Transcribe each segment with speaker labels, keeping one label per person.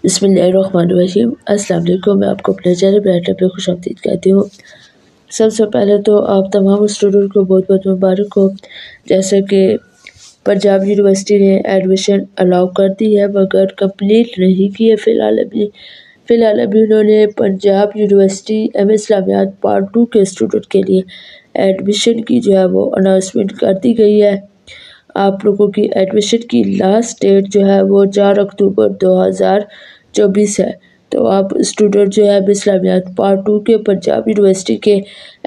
Speaker 1: बिस्मिल्लाहिर्रहमानिर्रहीम। अस्सलाम वालेकुम। मैं आपको अपने चैनल पर पे खुशामदीद कहती हूँ। सबसे पहले तो आप तमाम स्टूडेंट को बहुत बहुत मुबारक हो। जैसे कि पंजाब यूनिवर्सिटी ने एडमिशन अलाउ कर दी है मगर कंप्लीट नहीं की है फ़िलहाल अभी उन्होंने Punjab university M Islamiat part 2 के स्टूडेंट के लिए एडमिशन की जो है वो अनाउंसमेंट कर दी गई है। आप लोगों की एडमिशन की लास्ट डेट जो है वो 4 अक्टूबर 2024 है। तो आप स्टूडेंट जो है इस्लामियात पार्ट 2 के पंजाब यूनिवर्सिटी के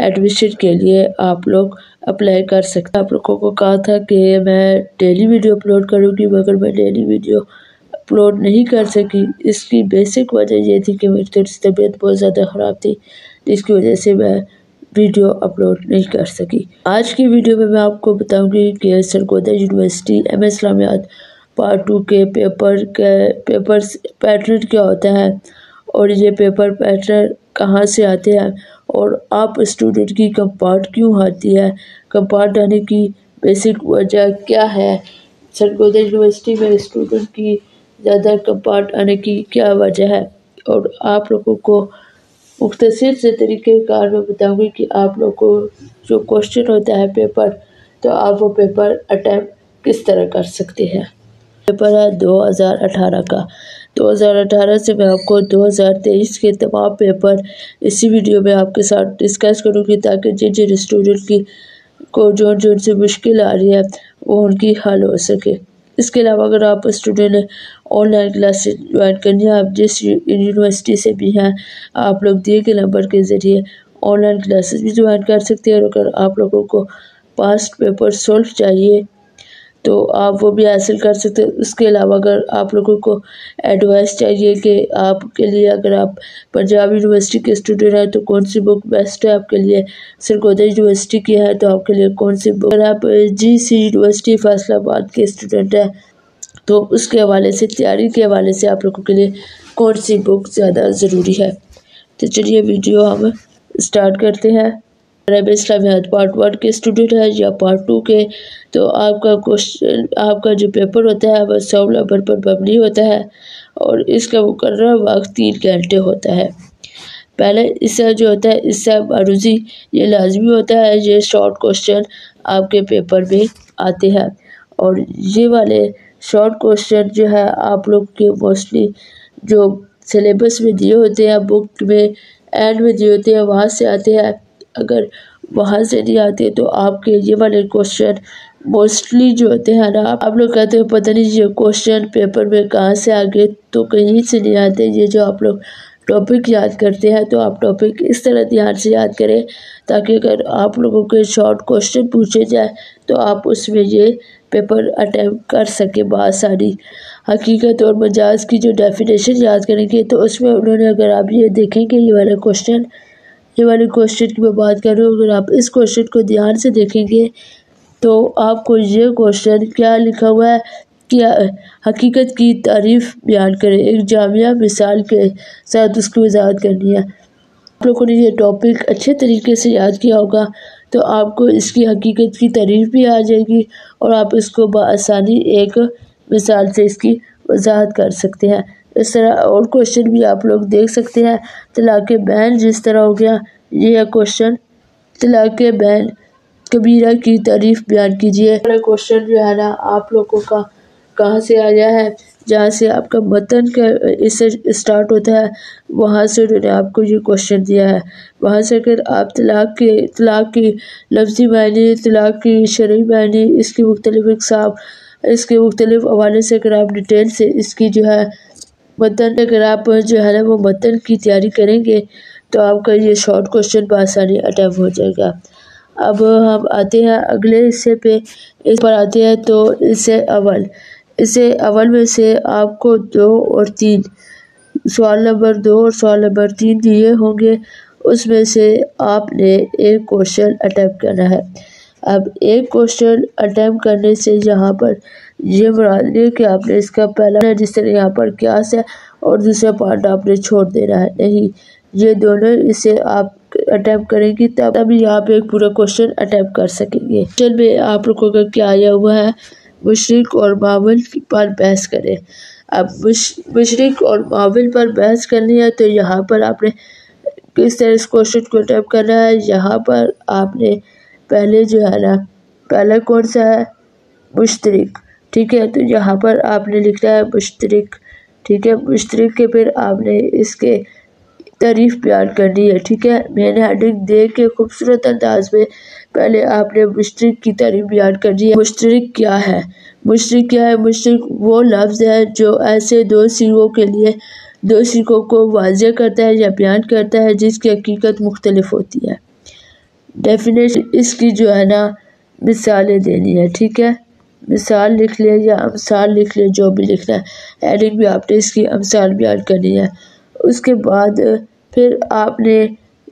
Speaker 1: एडमिशन के लिए आप लोग अप्लाई कर सकते हैं। आप लोगों को कहा था कि मैं डेली वीडियो अपलोड करूँगी मगर मैं डेली वीडियो अपलोड नहीं कर सकी। इसकी बेसिक वजह ये थी कि मेरी थोड़ी सी तबीयत बहुत ज़्यादा ख़राब थी, जिसकी वजह से मैं वीडियो अपलोड नहीं कर सकी। आज की वीडियो में मैं आपको बताऊंगी कि Sargodha university M Islamiat part 2 के पेपर पैटर्न क्या होता है और ये पेपर पैटर्न कहाँ से आते हैं और आप स्टूडेंट की कंपार्ट क्यों आती है, कंपार्ट आने की बेसिक वजह क्या है, सरगोदा यूनिवर्सिटी में स्टूडेंट की ज़्यादा कंपार्ट आने की क्या वजह है और आप लोगों को मुख्तसर से तरीक़ेकार में बताऊंगी कि आप लोग को जो क्वेश्चन होता है पेपर, तो आप वो पेपर अटैम्प्ट किस तरह कर सकते हैं। पेपर है 2018 का। 2018 से मैं आपको 2023 के तमाम पेपर इसी वीडियो में आपके साथ डिस्कस करूँगी ताकि जिन स्टूडेंट की को जो से मुश्किल आ रही है वो उनकी हल हो सके। इसके अलावा अगर आप स्टूडेंट ने ऑनलाइन क्लासेस ज्वाइन करनी है, आप जिस यूनिवर्सिटी से भी हैं, आप लोग दिए गए नंबर के ज़रिए ऑनलाइन क्लासेस भी ज्वाइन कर सकते हैं। और अगर आप लोगों को पास्ट पेपर सॉल्व चाहिए तो आप वो भी हासिल कर सकते हैं। उसके अलावा अगर आप लोगों को एडवाइस चाहिए कि आपके लिए अगर आप पंजाब यूनिवर्सिटी के स्टूडेंट हैं तो कौन सी बुक बेस्ट है आपके लिए, सरगोदा यूनिवर्सिटी की है तो आपके लिए कौन सी बुक, अगर आप GC यूनिवर्सिटी फैसलाबाद के स्टूडेंट हैं तो उसके हवाले से, तैयारी के हवाले से आप लोगों के लिए कौन सी बुक ज़्यादा ज़रूरी है। तो चलिए वीडियो हम स्टार्ट करते हैं। अगर इस्लामियात पार्ट 1 के स्टूडेंट है या पार्ट 2 के, तो आपका जो पेपर होता है वह 100 नंबर पर मबनी होता है और इसका मुकर्रर वक्त 3 घंटे होता है। पहले इससे जो होता है इससे मरूजी ये लाजमी होता है, ये शॉर्ट क्वेश्चन आपके पेपर में आते हैं और ये वाले शॉर्ट क्वेश्चन जो है आप लोग के मोस्टली जो सिलेबस में दिए होते हैं, बुक में एंड में दिए होते हैं, वहाँ से आते हैं। अगर वहाँ से नहीं आते तो आपके ये वाले क्वेश्चन मोस्टली जो होते हैं ना, आप लोग कहते हो पता नहीं ये क्वेश्चन पेपर में कहाँ से आ गए, तो कहीं से नहीं आते। ये जो आप लोग टॉपिक याद करते हैं तो आप टॉपिक इस तरह ध्यान से याद करें ताकि अगर आप लोगों के शॉर्ट क्वेश्चन पूछे जाए तो आप उसमें ये पेपर अटैम्प्ट कर सके बआसानी। हकीकत और मजाज की जो डेफिनेशन याद करेंगे तो उसमें उन्होंने, अगर आप ये देखेंगे ये वाले क्वेश्चन की मैं बात कर रही हूँ, अगर आप इस क्वेश्चन को ध्यान से देखेंगे तो आपको ये क्वेश्चन क्या लिखा हुआ है कि हकीकत की तारीफ़ बयान करें, एक जामिया मिसाल के साथ उसकी वजाहत करनी है। आप लोगों ने ये टॉपिक अच्छे तरीके से याद किया होगा तो आपको इसकी हकीकत की तारीफ़ भी आ जाएगी और आप इसको बआसानी एक मिसाल से इसकी वजाहत कर सकते हैं। इस तरह और क्वेश्चन भी आप लोग देख सकते हैं। तलाक़े बैन जिस तरह हो गया, ये है क्वेश्चन, तलाक़े बैन कबीरा की तारीफ़ बयान कीजिए। क्वेश्चन जो है ना आप लोगों का कहाँ से आया है, जहाँ से आपका मतन का इससे स्टार्ट होता है वहाँ से उन्होंने आपको ये क्वेश्चन दिया है। वहाँ से अगर आप तलाक़ की लफ्ज़ी मायने, तलाक़ की शरई मायने, इसकी मुख्तलिफ इक़साम, इसके मुख्तलिफ हवाले से अगर आप डिटेल से इसकी जो है मतन, अगर आप जो है ना वो मतन की तैयारी करेंगे तो आपका ये शॉर्ट क्वेश्चन बआसानी अटैम्प्ट हो जाएगा। अब हम आते हैं अगले हिस्से पे, इस पर आते हैं। तो इससे अवल में से आपको 2 और 3 सवाल नंबर 2 और सवाल नंबर 3 दिए होंगे, उसमें से आपने एक क्वेश्चन अटैम्प्ट करना है। अब एक क्वेश्चन अटैम्प्ट करने से यहाँ पर ये मुराद नहीं कि आपने इसका पहला जिस तरह यहाँ पर क्यास है और दूसरा पार्ट आपने छोड़ देना है, नहीं, ये दोनों इसे आप अटैम्प्ट करेंगी तभी आप एक पूरा क्वेश्चन अटैम्प्ट कर सकेंगे। चलिए आप लोगों का क्या आया हुआ है, मुशरिक और मामूल पर बहस करें। अब मशरिक और माविल पर बहस करनी है तो यहाँ पर आपने किस तरह इस क्वेश्चन को अटेम्प्ट करना है। यहाँ पर आपने पहले जो है ना, पहला कौन सा है, मुश्तरिक, ठीक है। तो यहाँ पर आपने लिखना है मुश्तरिक, ठीक है। मुश्तरिक के फिर आपने इसके तारीफ बयान करनी है, ठीक है। मैंने हेडिंग दे के खूबसूरत अंदाज में पहले आपने मुश्तरिक की तारीफ बयान करनी है। मुश्तरिक क्या है, मुश्तरिक क्या है? मुश्तरिक वो लफ्ज़ है जो ऐसे दो सीगों के लिए दो सीगों को वाज़े करता है या बयान करता है जिसकी हकीकत मुख्तलिफ होती है। डेफिनेशन इसकी जो है ना, मिसालें देनी है, ठीक है। मिसाल लिख ले या अमसाल लिख ले, जो भी लिखना है। हेडिंग भी आपने इसकी अमसाल बयान करनी है। उसके बाद फिर आपने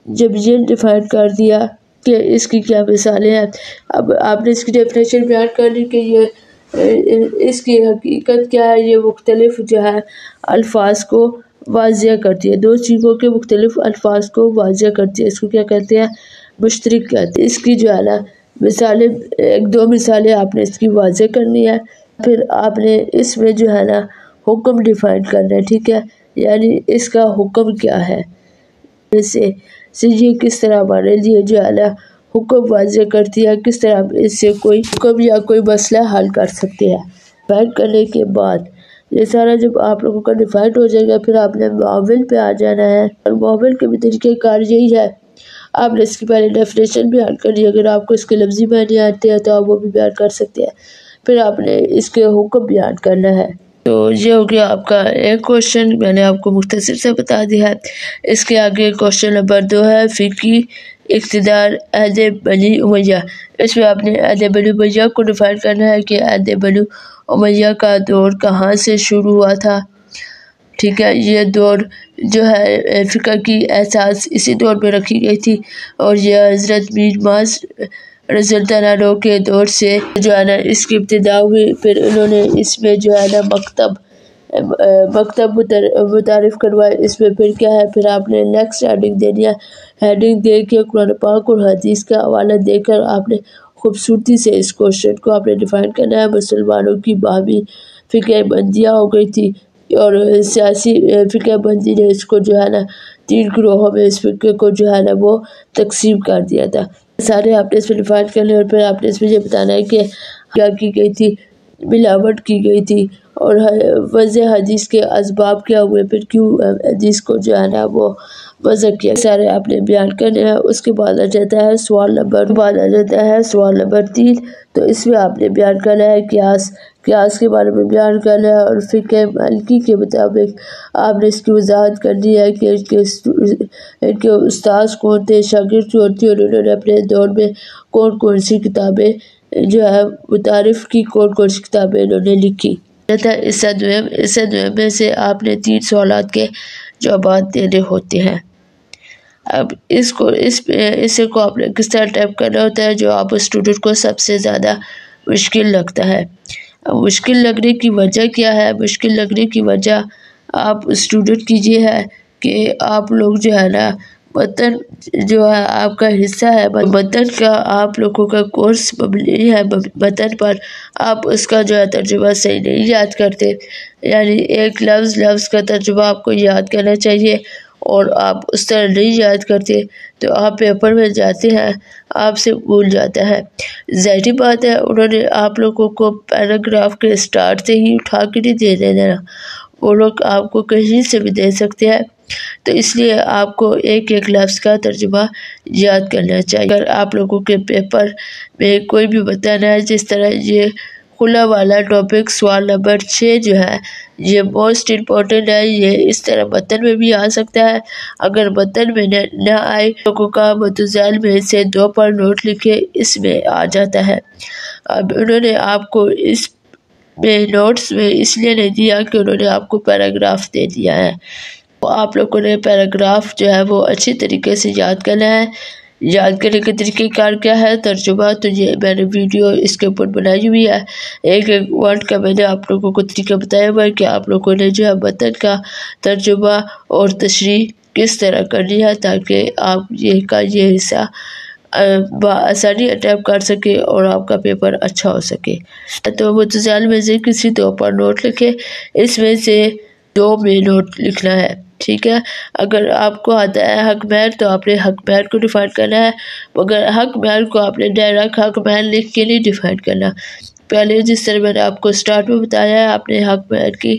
Speaker 1: जब ये डिफाइन कर दिया कि इसकी क्या मिसालें हैं, अब आपने इसकी डेफिनेशन बयान करनी कि ये इसकी हकीकत क्या है। ये मुख्तलिफ जो है अल्फाज को वाज़िया करती है, दो चीज़ों के मुख्तलिफ अल्फाज को वाज़िया करती है। इसको क्या कहते हैं, मुश्तरिक कहते हैं। इसकी जो है ना मिसालें, एक दो मिसालें आपने इसकी वाज़े करनी है। फिर आपने इसमें जो है ना हुक्म डिफाइन करना है, ठीक है। यानी इसका हुक्म क्या है, जैसे ये किस तरह हमारे लिए जो है ना हुक्म वाज़े करती है, किस तरह हम इससे कोई हुक्म या कोई मसला हल कर सकते हैं। डिफाइन करने के बाद ये सारा जब आप लोगों का डिफाइन हो जाएगा, फिर आपने माविल पे आ जाना है। और माविल के भी तरीक़ेकार यही है, आपने इसकी पहले डेफिनेशन बयान करनी है। अगर आपको इसके लफ्ज़ी मायने आते हैं तो आप वो भी बयान कर सकते हैं। फिर आपने इसके हुक्म बयान करना है। तो ये हो गया आपका एक क्वेश्चन, मैंने आपको मुख्तसर से बता दिया है। इसके आगे क्वेश्चन नंबर 2 है, फ़िक़ी इक़्तिदार अहद बनी उमैया। इसमें आपने अहद बनी उमैया को डिफाइन करना है कि अहद बनी उमैया का दौर कहाँ से शुरू हुआ था, ठीक है। ये दौर जो है फ़िक़ा की एहसास इसी दौर में रखी गई थी और यह हज़रत मीर मास रज़ियल्लाहु अन्हु के दौर से जो है ना इसकी इब्तिदा हुई। फिर उन्होंने इसमें जो है ना मकतब मुतारिफ़ करवाए। इसमें फिर क्या है, फिर आपने नेक्स्ट हेडिंग देनी है। हेडिंग दे के कुरान पाक और हदीस का हवाला देकर आपने खूबसूरती से इस क्वेश्चन को आपने डिफाइन करना है। मुसलमानों की बाहमी फ़िक़े बंदियाँ हो गई थी और सियासी फ़िक़े बंदी ने इसको जो है ना 3 ग्रोहों में इस फ़िक़े को जो है ना वो तकसीम कर दिया था। सारे आपने इसमें डिफाइन करने और फिर आपने इसमें ये बताना है कि क्या की गई थी, मिलावट की गई थी और वज़ह हदीस के असबाब क्या हुए, फिर क्यों हदीस को जो है ना वो वज़ह किया, सारे आपने बयान करने हैं। उसके बाद आ जाता है सवाल नंबर 3। तो इसमें आपने बयान करना है क़ियास के बारे में बयान करना है और फ़िक़े मालिकी के मुताबिक आपने इसकी वज़ाहत करनी है कि इनके उस्ताद कौन थे, शागिर्द कौन थे और उन्होंने अपने दौर में कौन कौन सी किताबें जो है मुतारिफ़ की, कौन कौन सी किताबें इन्होंने लिखी। इस द्वयम में से आपने 3 सवालात के जवाब देने होते हैं। अब इसे को आपने किस तरह टाइप करना होता है, जो आप स्टूडेंट को सबसे ज़्यादा मुश्किल लगता है। अब मुश्किल लगने की वजह क्या है, मुश्किल लगने की वजह आप स्टूडेंट की ये है कि आप लोग जो है ना मतन जो है आपका हिस्सा है, मतन का आप लोगों का कोर्स मबनी है मतन पर, आप उसका जो है तर्जुमा सही नहीं याद करते। यानी एक लफ्ज़ का तर्जुमा आपको याद करना चाहिए और आप उस तरह नहीं याद करते तो आप पेपर में जाते हैं, आपसे भूल जाता है। ज़ाहिर बात है उन्होंने आप लोगों को पैराग्राफ के स्टार्ट से ही उठा के नहीं दे देना, वो लोग आपको कहीं से भी दे सकते हैं। तो इसलिए आपको एक एक लफ्ज़ का तर्जुमा याद करना चाहिए। अगर आप लोगों के पेपर में कोई भी बताना है, जिस तरह ये खुला वाला टॉपिक सवाल नंबर 6 जो है ये मोस्ट इम्पोर्टेंट है, ये इस तरह मतन में भी आ सकता है। अगर मतन में न आए लोगों का मुतज़ाल में से 2 पर नोट लिखे, इसमें आ जाता है। अब उन्होंने आपको इस में नोट्स में इसलिए नहीं दिया कि उन्होंने आपको पैराग्राफ दे दिया है। तो आप लोगों ने पैराग्राफ जो है वो अच्छी तरीके से याद करना है। याद करने के तरीक़ेकार क्या है, तर्जुमा, तो ये मैंने वीडियो इसके ऊपर बनाई हुई है। एक एक वर्ड का मैंने आप लोगों को तरीका बताया हुआ है कि आप लोगों ने जो है मतन का तर्जुमा और तशरीह किस तरह करनी है ताकि आप ये हिस्सा आसानी अटैम्प्ट कर सके और आपका पेपर अच्छा हो सके। तो मुतज़ाल में से किसी तौर पर नोट लिखे, इसमें से 2 में नोट लिखना है, ठीक है। अगर आपको आता है हक महर तो आपने हक महर को डिफाइन करना है, मगर हक महर को आपने डायरेक्ट हक महर लिख के नहीं डिफाइन करना। पहले जिस तरह मैंने आपको स्टार्ट में बताया है, आपने हक महर की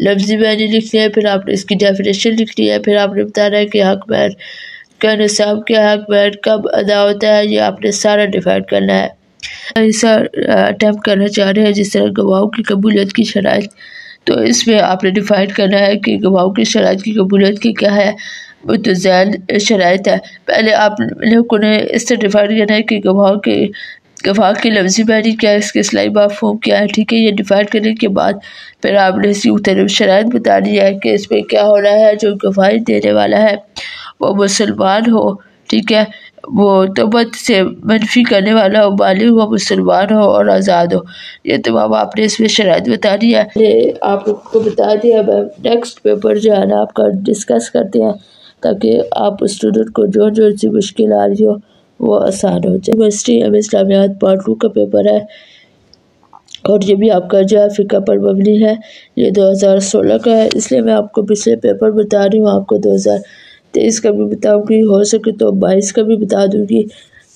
Speaker 1: लफ्ज़ी मानी लिखनी है, फिर आपने इसकी डेफिनेशन लिखनी है, फिर आपने बताना है कि हक महर का निसाब क्या है, हक महर कब अदा होता है, ये आपने सारा डिफाइन करना है। ऐसा अटैम्प्ट करना चाह रहे हैं जिस तरह गवाहों की कबूलियत की शराइत, तो इसमें आपने डिफाइन करना है कि गवाहों की शराइत की कबूलियत की क्या है, मुतज़ाल शराइत है। पहले आप लोगों ने इस तरह डिफाइन करना है कि गवाह की लफ्ज़ी मानी क्या है, इसके इस्लाही मफ़हूम क्या है, ठीक है। ये डिफाइन करने के बाद फिर आपने इसकी मुख्तलिफ शराइत बतानी है कि इसमें क्या हो रहा है, जो गवाही देने वाला है वो मुसलमान हो, ठीक है, वो तोबत से मनफी करने वाला हो, बालिग हो, मुसलमान हो और आज़ाद हो। ये तमाम आपने इसमें शराइत बतानी है। ये आप लोग को बता दिया। अब नेक्स्ट पेपर जो है ना आपका डिस्कस करते हैं, ताकि आप स्टूडेंट को जो जो सी मुश्किल आ रही हो वो आसान हो जाए। यूनिवर्सिटी एम इस्लामियात पार्ट 2 का पेपर है और ये भी आपका जो है फ़िक़्ह पर मबनी है। ये 2016 का है, इसलिए मैं आपको पिछले पेपर बता रही हूँ, आपको 2023 का भी बताऊँगी, हो सके तो 22 का भी बता दूँगी।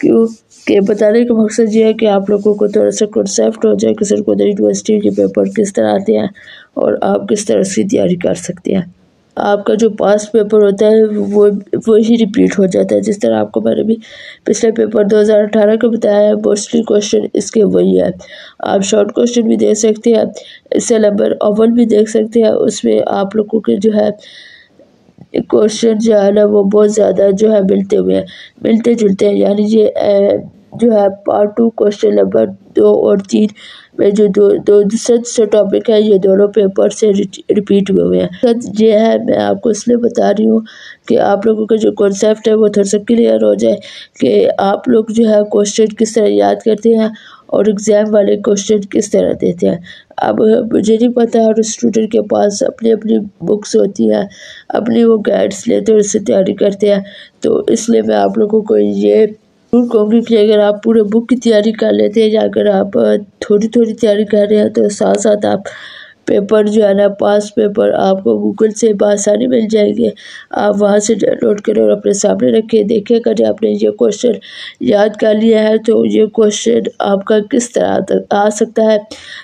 Speaker 1: क्यों कि बताने का मकसद ये है कि आप लोगों को थोड़ा सा कंसेप्ट हो जाए कि सरगोदा यूनिवर्सिटी के पेपर किस तरह आते हैं और आप किस तरह से तैयारी कर सकते हैं। आपका जो पास्ट पेपर होता है वो ही रिपीट हो जाता है। जिस तरह आपको मैंने भी पिछले पेपर 2018 का बताया है, मोस्टली क्वेश्चन इसके वही है। आप शॉर्ट क्वेश्चन भी देख सकते हैं, इससे नंबर अव्वल भी देख सकते हैं। उसमें आप लोगों के जो है क्वेश्चन जो है ना वो बहुत ज़्यादा जो है मिलते जुलते हैं। यानी ये जो है पार्ट 2 क्वेश्चन नंबर 2 और 3 में जो दूसरा टॉपिक है, ये दोनों पेपर से रिपीट हुए हैं। तो ये है, मैं आपको इसलिए बता रही हूँ कि आप लोगों का जो कॉन्सेप्ट है वो थोड़ा सा क्लियर हो जाए कि आप लोग जो है क्वेश्चन किस तरह याद करते हैं और एग्ज़ाम वाले क्वेश्चन किस तरह देते हैं। अब मुझे नहीं पता, हर स्टूडेंट के पास अपनी अपनी बुक्स होती हैं, अपनी वो गाइड्स लेते हैं, उससे तैयारी करते हैं। तो इसलिए मैं आप लोगों को ये जरूर कहूँगी कि अगर आप पूरे बुक की तैयारी कर लेते हैं या अगर आप थोड़ी थोड़ी तैयारी कर रहे हैं तो साथ साथ आप पेपर जो है ना पास पेपर आपको गूगल से बआसानी मिल जाएंगे। आप वहाँ से डाउनलोड करें और अपने सामने रखें, देखें अगर आपने ये क्वेश्चन याद कर लिया है तो ये क्वेश्चन आपका किस तरह आ सकता है।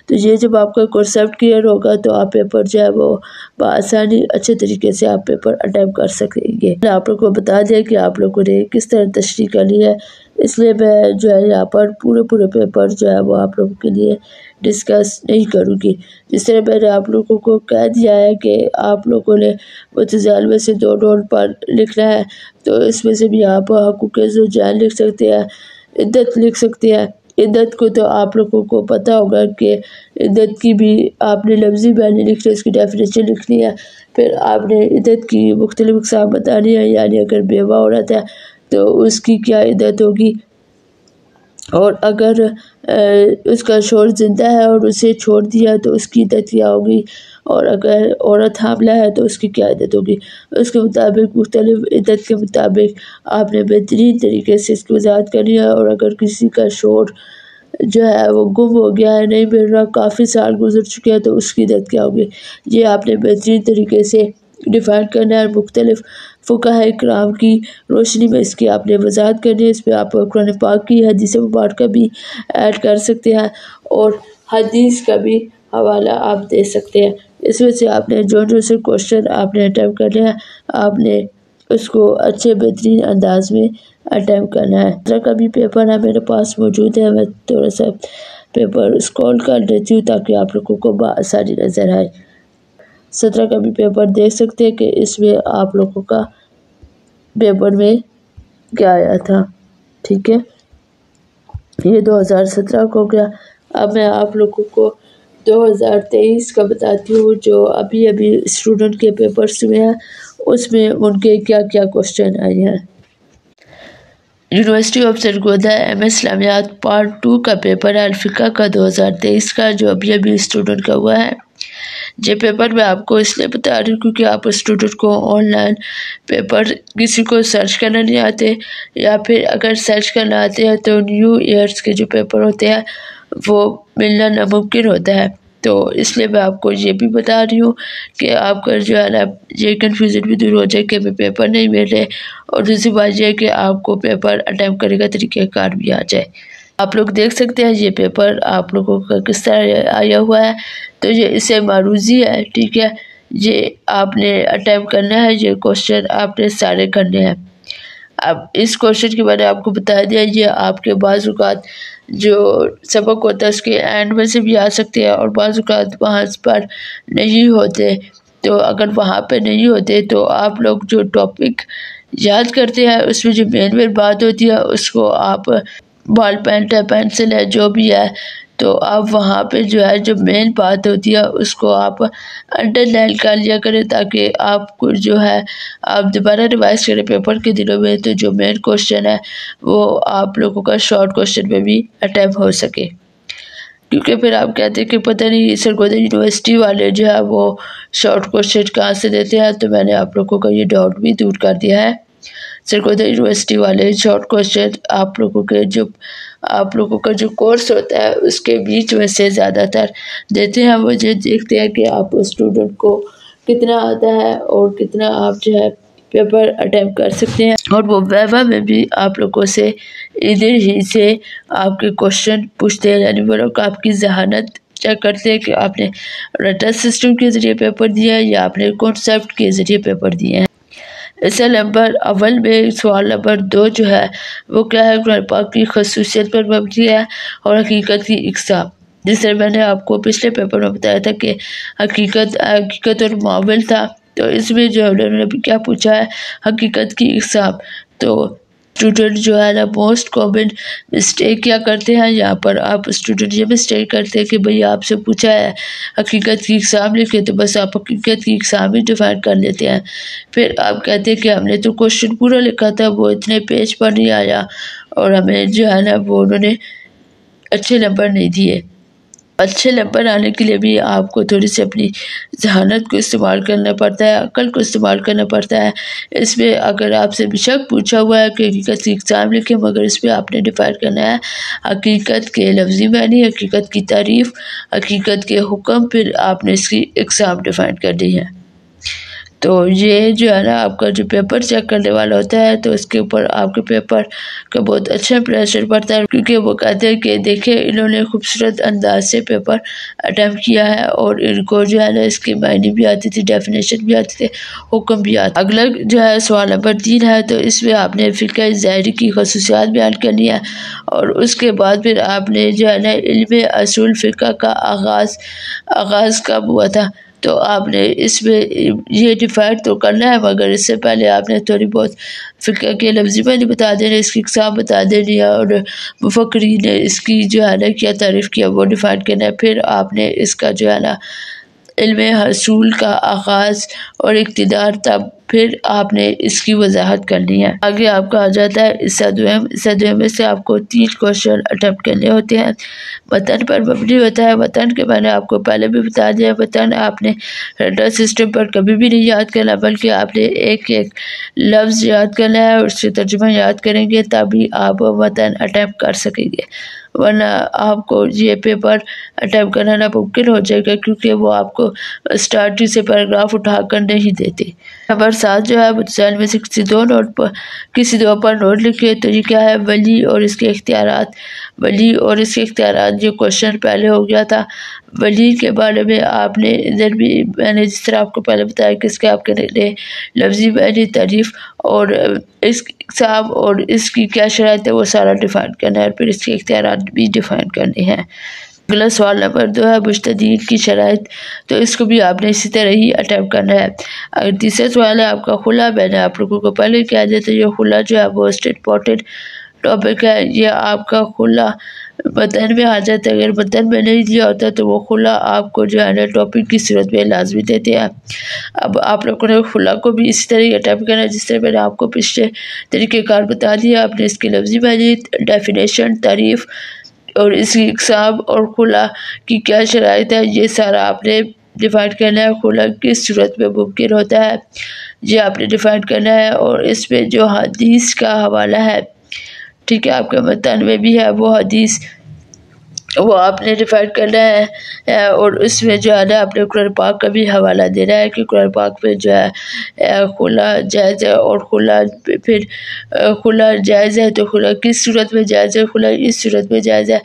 Speaker 1: तो ये जब आपका कॉन्सेप्ट क्लियर होगा तो आप पेपर जो है वो बआसानी अच्छे तरीके से आप पेपर अटैम्प्ट कर सकेंगे। आप लोग को बता दें कि आप लोगों ने किस तरह तशरीह करनी है, इसलिए मैं जो है यहाँ पर पूरे पेपर जो है वो आप लोगों के लिए डिस्कस नहीं करूँगी। जिस तरह मैंने आप लोगों को कह दिया है कि आप लोगों ने मुतज़ाल में से 2 नोट पर लिखना है, तो इसमें से भी आप हक़ूक़ ज़ौजान लिख सकते हैं, इद्दत लिख सकते हैं। इद्दत को तो आप लोगों को पता होगा कि इद्दत की भी आपने लफ्ज़ी मानी लिखनी है, उसकी डेफिनेशन लिखनी है, फिर आपने इद्दत की मुख्तलिफ अक़साम बतानी है। यानी अगर बेवा औरत है तो उसकी क्या इद्दत होगी, और अगर उसका शौहर ज़िंदा है और उसे छोड़ दिया तो उसकी इद्दत क्या होगी, और अगर औरत हामिला है तो उसकी क्या इद्दत होगी। उसके मुताबिक मुख्तलिफ इद्दत के मुताबिक आपने बेहतरीन तरीके से इसकी वज़ाहत करनी है। और अगर किसी का शौहर जो है वो गुम हो गया है, नहीं मिल रहा, काफ़ी साल गुजर चुके हैं, तो उसकी इद्दत क्या होगी, ये आपने बेहतरीन तरीके से डिफ़ाइन करना है। मुख्तलिफ फ़ुक़हा इकराम की रोशनी में इसकी आपने वज़ाहत करनी है। इस पर आप कुरान पाक की हदीस मुबारक भी ऐड कर सकते हैं और हदीस का भी हवाला आप दे सकते हैं। इसमें से आपने जो से क्वेश्चन आपने अटैम्प्ट करने हैं, आपने उसको अच्छे बेहतरीन अंदाज में अटैम्प्ट करना है। 17 का भी पेपर है मेरे पास मौजूद है, मैं थोड़ा सा पेपर स्क्रॉल कर देती हूँ ताकि आप लोगों को बआसानी नज़र आए। 17 का भी पेपर देख सकते हैं कि इसमें आप लोगों का पेपर में क्या आया था, ठीक है। ये 2017 को हो गया। अब मैं आप लोगों को 2023 का बताती हूँ, जो अभी स्टूडेंट के पेपर्स में है, उसमें उनके क्या क्या क्वेश्चन आए हैं। University of Sargodha M Islamiat part 2 का पेपर है अल-फ़िक़्ह का 2023 का, जो अभी स्टूडेंट का हुआ है। ये पेपर मैं आपको इसलिए बता रही हूँ क्योंकि आप स्टूडेंट को ऑनलाइन पेपर किसी को सर्च करना नहीं आते, या फिर अगर सर्च करना आते हैं तो न्यू ईयर्स के जो पेपर होते हैं वो मिलना नामुमकिन होता है। तो इसलिए मैं आपको ये भी बता रही हूँ कि आपका जो है ना ये कन्फ्यूज़न भी दूर हो जाए कि हमें पेपर नहीं मिल रहे, और दूसरी बात यह है कि आपको पेपर अटैम्प्ट करने का तरीक़ाकार भी आ जाए। आप लोग देख सकते हैं ये पेपर आप लोगों का किस तरह आया हुआ है। तो ये इससे मारूजी है, ठीक है। ये आपने अटैम्प्ट करना है, ये क्वेश्चन आपने सारे करने हैं। अब इस क्वेश्चन के बारे में आपको बता दिया, ये आपके बाज़ औक़ात जो सबक होता है उसके एंड में से भी आ सकते हैं, और बाज़ औक़ात वहाँ पर नहीं होते। तो अगर वहाँ पे नहीं होते तो आप लोग जो टॉपिक याद करते हैं उसमें जो मेन बात होती है उसको आप बॉल पेन है, पेंसिल है, जो भी है, तो आप वहाँ पे जो है जो मेन बात होती है उसको आप अंडरलाइन कर लिया करें, ताकि आपको जो है आप दोबारा रिवाइज करें पेपर के दिनों में, तो जो मेन क्वेश्चन है वो आप लोगों का शॉर्ट क्वेश्चन में भी अटैम्प्ट हो सके। क्योंकि फिर आप कहते हैं कि पता नहीं सरगोदा यूनिवर्सिटी वाले जो है वो शॉर्ट क्वेश्चन कहाँ से देते हैं, तो मैंने आप लोगों का ये डाउट भी दूर कर दिया है। सरगोदा यूनिवर्सिटी वाले शॉर्ट क्वेश्चन आप लोगों का जो कोर्स होता है उसके बीच में से ज़्यादातर देते हैं। वो ये देखते हैं कि आप स्टूडेंट को कितना आता है और कितना आप जो है पेपर अटैम्प्ट कर सकते हैं, और वो वाइवा में भी आप लोगों से इधर ही से आपके क्वेश्चन पूछते हैं, यानी वो लोग आपकी ज़हानत चेक करते हैं कि आपने रटा सिस्टम के ज़रिए पेपर दिया है या आपने कॉन्सेप्ट के ज़रिए पेपर दिए हैं। इससे नंबर अव्वल में सवाल नंबर 2 जो है वो क्या है, कुरान पाक की खसूसियत पर मबनी है और हकीकत की इकसाम। जिस तरह मैंने आपको पिछले पेपर में बताया था कि हकीकत और मावल था, तो इसमें जो उन्होंने क्या पूछा है, हकीकत की इकसाम। तो स्टूडेंट जो है ना मोस्ट कॉमन मिस्टेक क्या करते हैं, यहाँ पर आप स्टूडेंट ये मिस्टेक करते हैं कि भैया आपसे पूछा है हकीकत की इकसाम लिखे, तो बस आप हकीकत की इकसाम ही डिफाइन कर लेते हैं। फिर आप कहते हैं कि हमने तो क्वेश्चन पूरा लिखा था, वो इतने पेज पर नहीं आया, और हमें जो है ना वो उन्होंने अच्छे नंबर नहीं दिए। अच्छे नंबर आने के लिए भी आपको थोड़ी सी अपनी ज़हानत को इस्तेमाल करना पड़ता है, अक्ल को इस्तेमाल करना पड़ता है। इसमें अगर आपसे बेशक पूछा हुआ है कि हकीकत की इकसाम लिखें, मगर इस पर आपने डिफाइन करना है हकीकत के लफ्ज़ी मानी, हकीकत की तारीफ़, हकीकत के हुक्म, फिर आपने इसकी इकसाम डिफाइन करनी है। तो ये जो है ना आपका जो पेपर चेक करने वाला होता है, तो इसके ऊपर आपके पेपर का बहुत अच्छा प्रेशर पड़ता है, क्योंकि वो कहते हैं कि देखिए इन्होंने खूबसूरत अंदाज से पेपर अटैम्प्ट किया है और इनको जो है ना इसके मायने भी आती थी, डेफिनेशन भी आती थी, हुक्म भी आते। अगला जो है सवाल नंबर 3 है, तो इसमें आपने फ़िक़्ह ज़ाहिरी की खसूसियात बयान करनी है, और उसके बाद फिर आपने जो है ना इल्म असूल फ़िक़्ह का आगाज़ कब हुआ था, तो आपने इसमें ये डिफाइन तो करना है, मगर इससे पहले आपने थोड़ी बहुत फ़िक़्ह के लफ्ज़ी मानी बता देने, इसकी इकसाम बता देनी है, और मुफ़क्किरीन ने इसकी जो है ना क्या तारीफ़ किया वो डिफाइन करना है। फिर आपने इसका जो है ना इल्म हसूल का आगाज़ और इक़्तिदार, तब फिर आपने इसकी वजाहत करनी है। आगे आपका आ जाता है हिस्सा दुयम में से आपको 3 क्वेश्चन अटैम्प्ट करने होते हैं। वतन पर मबनी होता है। वतन के मैंने आपको पहले भी बता दिया, वतन आपने रडार सिस्टम पर कभी भी नहीं याद करना, बल्कि आपने एक एक लफ्ज़ याद करना है और उससे तर्जुमा याद करेंगे, तभी आप वतन अटैम्प्ट कर सकेंगे, वरना आपको ये पेपर अटैम्प्ट करना नामुमकिन हो जाएगा, क्योंकि वो आपको स्टार्टिंग से पैराग्राफ उठा कर नहीं देते। नंबर 7 जो है मुतसाइल में से किसी दो पर नोट लिखिए। तो ये क्या है, वली और इसके इख्तियारात। वली और इसके इख्तियारात, ये क्वेश्चन पहले हो गया था। वली के बारे में आपने इधर भी मैंने जिस तरह आपको पहले बताया कि इसके आपके लिए लफ्ज़ी मानी, तारीफ़ और इस इकसाम और इसकी क्या शराइत है वो सारा डिफाइन करना है, और फिर इसके इख्तियारात भी डिफाइन करने हैं। अगला सवाल नंबर 2 है मुश्तदीन की शराइत, तो इसको भी आपने इसी तरह ही अटैम्प्ट करना है। अगर तीसरा सवाल है आपका खुला, मैंने आप लोगों को पहले कह दिया था, ये खुला जो है मोस्ट इम्पॉर्टेंट टॉपिक है। ये आपका खुला वतन में आ जाता है, अगर वतन में नहीं दिया होता तो वो खुला आपको जो है ना टॉपिक की सूरत में लाजमी देते हैं। अब आप लोगों ने खुला को भी इसी तरह अटैम्प्ट करना है, जिस तरह मैंने आपको पिछले तरीक़ेकार बता दिया। आपने इसकी लफ्ज़ी मानी, डेफिनेशन, तारीफ़ और इसकी इकसाम और खुला की क्या शराइत है, ये सारा आपने डिफाइन करना है खुला किस सूरत में मुमकिन होता है, ये आपने डिफाइन करना है। और इसमें जो हदीस का हवाला है, ठीक है, आपके मतन में भी है वो हदीस, वो आपने डिफाइन करना है। और उसमें जो है ना आपने कुरान पाक का भी हवाला देना है कि कुरान पाक में जो है खुला जायज़ है, और खुला फिर खुला जायज़ है तो खुला किस सूरत में जायज़ है, खुला इस सूरत में जायज़ है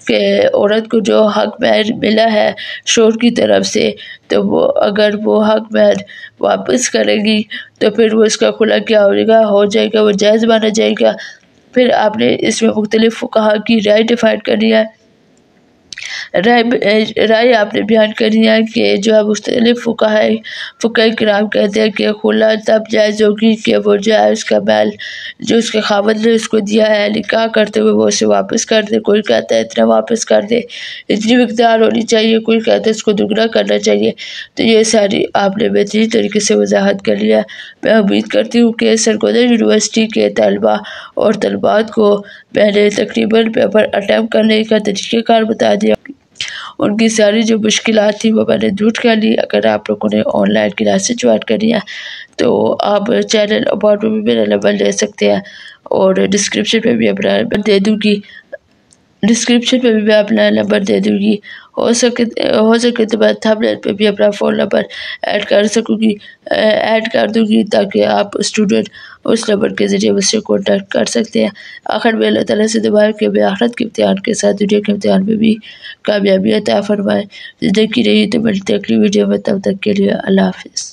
Speaker 1: कि औरत को जो हक महर मिला है शोहर की तरफ से, तो वो अगर वो हक महर वापस करेगी तो फिर वो इसका खुला क्या हो जाएगा, वो जायज़ माना जाएगा। फिर आपने इसमें मुख्तलिफ फुक़हा की राय डिफाइन करनी है। राय आपने बयान करनी है कि जो है मुख्तलिफ फ़ुक़हा किराम कहते हैं कि खुला तब जायज़ होगी कि वो जो है उसका बैल जो उसके खावंद ने उसको दिया है निकाह करते हुए वो उसे वापस कर दे। कोई कहता है इतना वापस कर दे, इतनी मिक़दार होनी चाहिए, कोई कहता है इसको दुगना करना चाहिए। तो ये सारी आपने बेहतरीन तरीके से वजाहत कर लिया। मैं उम्मीद करती हूँ कि सरगोदा यूनिवर्सिटी के तलबा और तलबात को मैंने तकरीबन पेपर अटैम्प्ट करने का तरीक़ाकार बता दिया। उनकी सारी जो मुश्किलात थी वो मैंने दूर कर ली। अगर आप लोगों ने ऑनलाइन क्लासेस ज्वाइन करनी है तो आप चैनल अबाउट में भी मेरा नंबर ले सकते हैं, और डिस्क्रिप्शन में भी अपना नंबर दे दूँगी, डिस्क्रिप्शन में भी मैं अपना नंबर दे दूँगी। हो सके तो मैं थंबनेल पे भी अपना फ़ोन नंबर ऐड कर दूँगी ताकि आप स्टूडेंट उस नंबर के ज़रिए मुझसे कॉन्टैक्ट कर सकते हैं। आखिर में अल्लाह ताला से दुआ है कि मैं आखिरत के इम्तिहान के साथ दुनिया के इम्तिहान में भी कामयाबी अता फरमाए। ज़िंदगी रही तो मिलते अगली वीडियो में, तब तक के लिए अल्लाह हाफ़िज़।